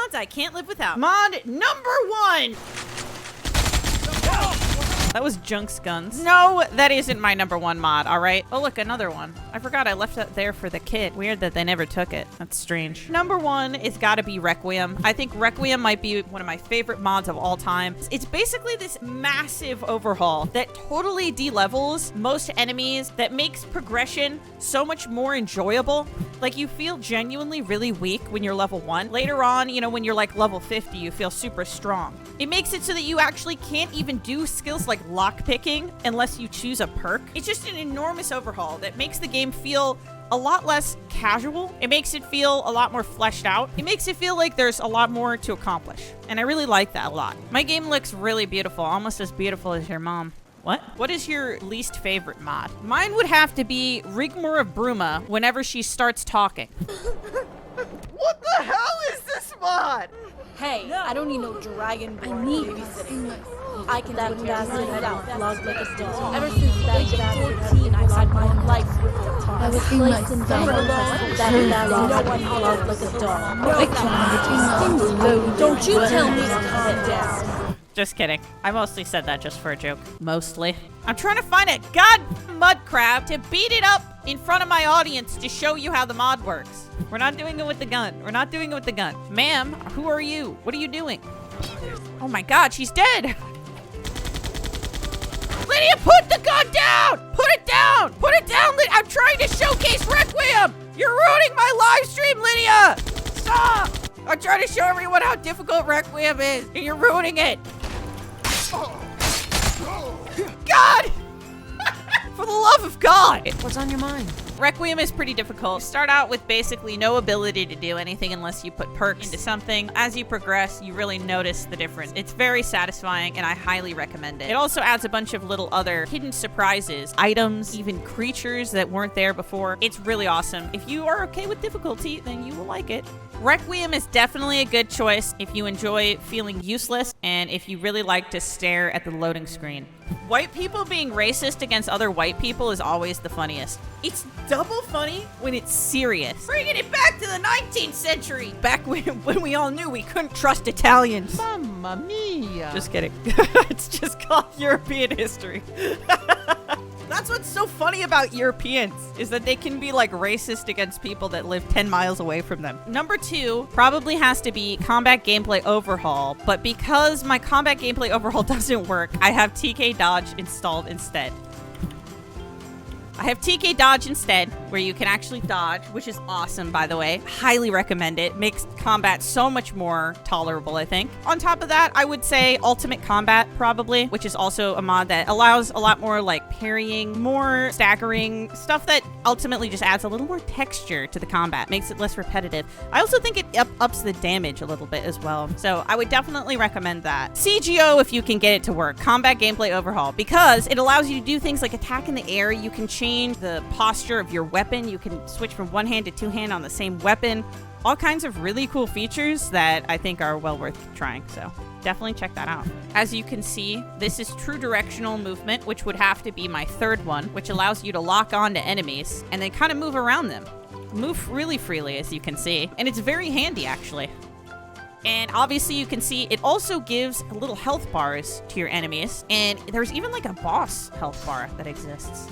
mods I can't live without. Mod number 1. That was Junk's guns. No, that isn't my number 1 mod, all right? Oh, look, another one. I forgot I left that there for the kid. Weird that they never took it. That's strange. Number 1 is gotta be Requiem. I think Requiem might be one of my favorite mods of all time. It's basically this massive overhaul that totally de-levels most enemies, that makes progression so much more enjoyable. Like, you feel genuinely really weak when you're level 1. Later on, you know, when you're like level 50, you feel super strong. It makes it so that you actually can't even do skills like lockpicking unless you choose a perk. It's just an enormous overhaul that makes the game feel a lot less casual. It makes it feel a lot more fleshed out. It makes it feel like there's a lot more to accomplish. And I really like that a lot. My game looks really beautiful, almost as beautiful as your mom. What? What is your least favorite mod? Mine would have to be Rigmor of Bruma whenever she starts talking. What the hell is this mod? Hey, I don't need no dragon. I need this. I can that bastard head out, logged like a dog. Ever since the age of 14, I've had my life ripped apart. I was placed in That bastard logged like a dog. Don't you tell me to calm down. Just kidding. I mostly said that just for a joke. Mostly. I'm trying to find a god mud crab to beat it up in front of my audience to show you how the mod works. We're not doing it with the gun. We're not doing it with the gun. Ma'am, who are you? What are you doing? Oh my god, she's dead. Lydia, put the gun down! Put it down! Put it down, Lydia! I'm trying to showcase Requiem! You're ruining my live stream, Lydia! Stop! I'm trying to show everyone how difficult Requiem is, and you're ruining it. God! For the love of God! What's on your mind? Requiem is pretty difficult. You start out with basically no ability to do anything unless you put perks into something. As you progress, you really notice the difference. It's very satisfying, and I highly recommend it. It also adds a bunch of little other hidden surprises, items, even creatures that weren't there before. It's really awesome. If you are okay with difficulty, then you will like it. Requiem is definitely a good choice if you enjoy feeling useless and if you really like to stare at the loading screen. White people being racist against other white people is always the funniest. It's double funny when it's serious. Bringing it back to the 19th century. Back when we all knew we couldn't trust Italians. Mamma mia. Just kidding. It's just called European history. That's what's so funny about Europeans, is that they can be like racist against people that live 10 miles away from them. Number 2 probably has to be combat gameplay overhaul, but because my combat gameplay overhaul doesn't work, I have TK dodge installed instead. I have TK dodge instead, where you can actually dodge, which is awesome, by the way. Highly recommend it. Makes combat so much more tolerable, I think. On top of that, I would say ultimate combat, probably, which is also a mod that allows a lot more like parrying, more staggering, stuff that ultimately just adds a little more texture to the combat, makes it less repetitive. I also think it ups the damage a little bit as well. So I would definitely recommend that. CGO, if you can get it to work, combat gameplay overhaul, because it allows you to do things like attack in the air. You can change the posture of your weapon. You can switch from one hand to two hand on the same weapon. All kinds of really cool features that I think are well worth trying. So definitely check that out. As you can see, this is true directional movement, which would have to be my third one, which allows you to lock on to enemies and then kind of move around them. Move really freely, as you can see. And it's very handy, actually. And obviously you can see it also gives little health bars to your enemies. And there's even like a boss health bar that exists.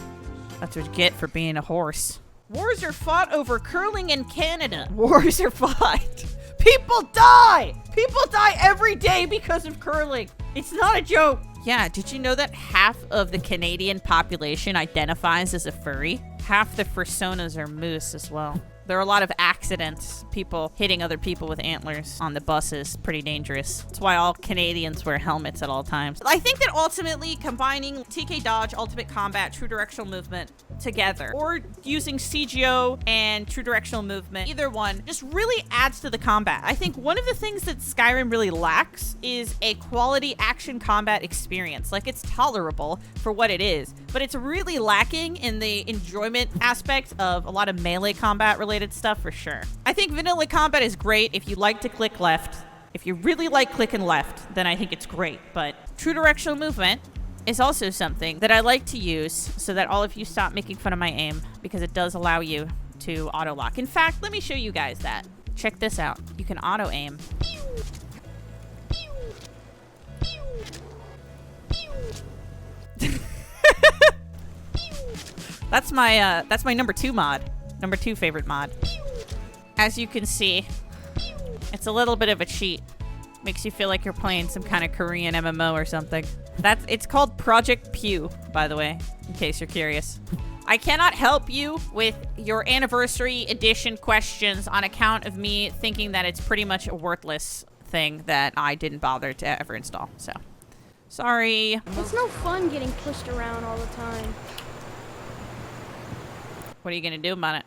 That's what you get for being a horse. Wars are fought over curling in Canada. Wars are fought. People die! People die every day because of curling. It's not a joke. Yeah, did you know that half of the Canadian population identifies as a furry? Half the personas are moose as well. There are a lot of accidents, people hitting other people with antlers on the buses. Pretty dangerous. That's why all Canadians wear helmets at all times. I think that ultimately combining TK Dodge, Ultimate Combat, True Directional Movement together, or using CGO and True Directional Movement, either one, just really adds to the combat. I think one of the things that Skyrim really lacks is a quality action combat experience. Like, it's tolerable for what it is, but it's really lacking in the enjoyment aspect of a lot of melee combat related stuff, for sure. I think vanilla combat is great if you like to click left. If you really like clicking left, then I think it's great. But True Directional Movement is also something that I like to use so that all of you stop making fun of my aim, because it does allow you to auto lock. In fact, let me show you guys that. Check this out. You can auto aim. That's my number 2 mod. Number 2 favorite mod. As you can see, it's a little bit of a cheat. Makes you feel like you're playing some kind of Korean MMO or something. It's called Project P.E.W, by the way, in case you're curious. I cannot help you with your anniversary edition questions on account of me thinking that it's pretty much a worthless thing that I didn't bother to ever install. So, sorry. It's no fun getting pushed around all the time. What are you gonna do about it?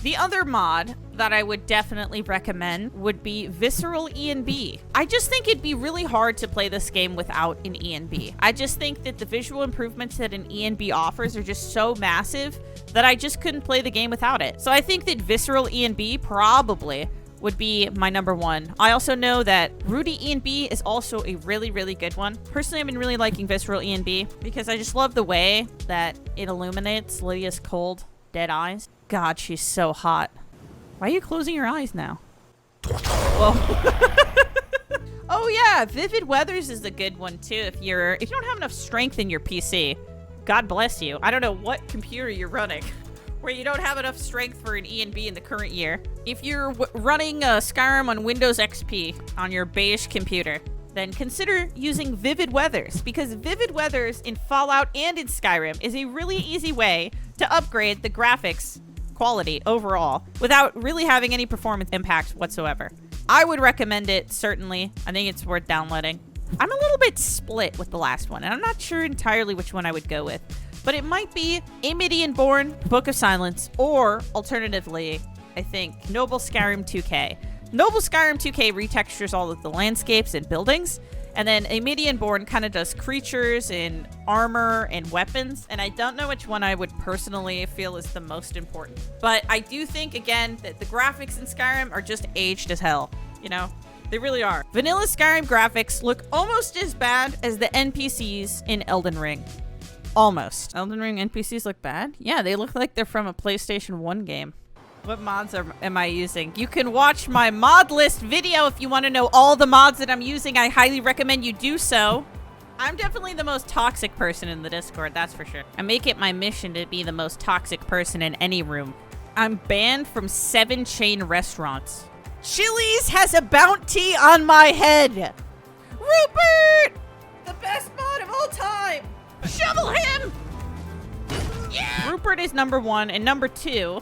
The other mod that I would definitely recommend would be Visceral ENB. I just think it'd be really hard to play this game without an ENB. I just think that the visual improvements that an ENB offers are just so massive that I just couldn't play the game without it. So I think that Visceral ENB probably would be my number 1. I also know that Rudy ENB is also a really, really good one. Personally, I've been really liking Visceral ENB because I just love the way that it illuminates Lydia's cold, dead eyes. God, she's so hot. Why are you closing your eyes now? Whoa. Oh yeah, Vivid Weathers is a good one too if you don't have enough strength in your PC. God bless you. I don't know what computer you're running where you don't have enough strength for an ENB in the current year. If you're running Skyrim on Windows XP on your beige computer, then consider using Vivid Weathers, because Vivid Weathers in Fallout and in Skyrim is a really easy way to upgrade the graphics quality overall without really having any performance impact whatsoever. I would recommend it, certainly. I think it's worth downloading. I'm a little bit split with the last one, and I'm not sure entirely which one I would go with, but it might be aMidanborn, Book of Silence, or alternatively, I think, Noble Skyrim 2K. Noble Skyrim 2K retextures all of the landscapes and buildings, and then aMidanborn kind of does creatures and armor and weapons, and I don't know which one I would personally feel is the most important. But I do think, again, that the graphics in Skyrim are just aged as hell, you know? They really are. Vanilla Skyrim graphics look almost as bad as the NPCs in Elden Ring. Almost. Elden Ring NPCs look bad? Yeah, they look like they're from a PlayStation 1 game. What mods am I using? You can watch my mod list video if you want to know all the mods that I'm using. I highly recommend you do so. I'm definitely the most toxic person in the Discord, that's for sure. I make it my mission to be the most toxic person in any room. I'm banned from 7 chain restaurants. Chili's has a bounty on my head. Rupert! The best mod of all time. Shovel him! Yeah! Rupert is number 1, and number 2,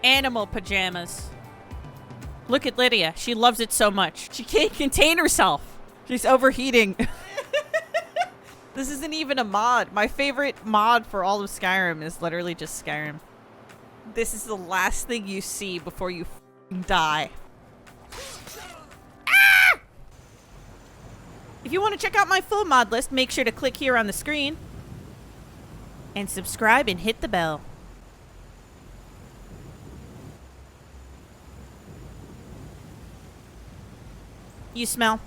animal pajamas. Look at Lydia. She loves it so much. She can't contain herself. She's overheating. This isn't even a mod. My favorite mod for all of Skyrim is literally just Skyrim. This is the last thing you see before you die. Ah! If you want to check out my full mod list, make sure to click here on the screen. And subscribe and hit the bell. You smell.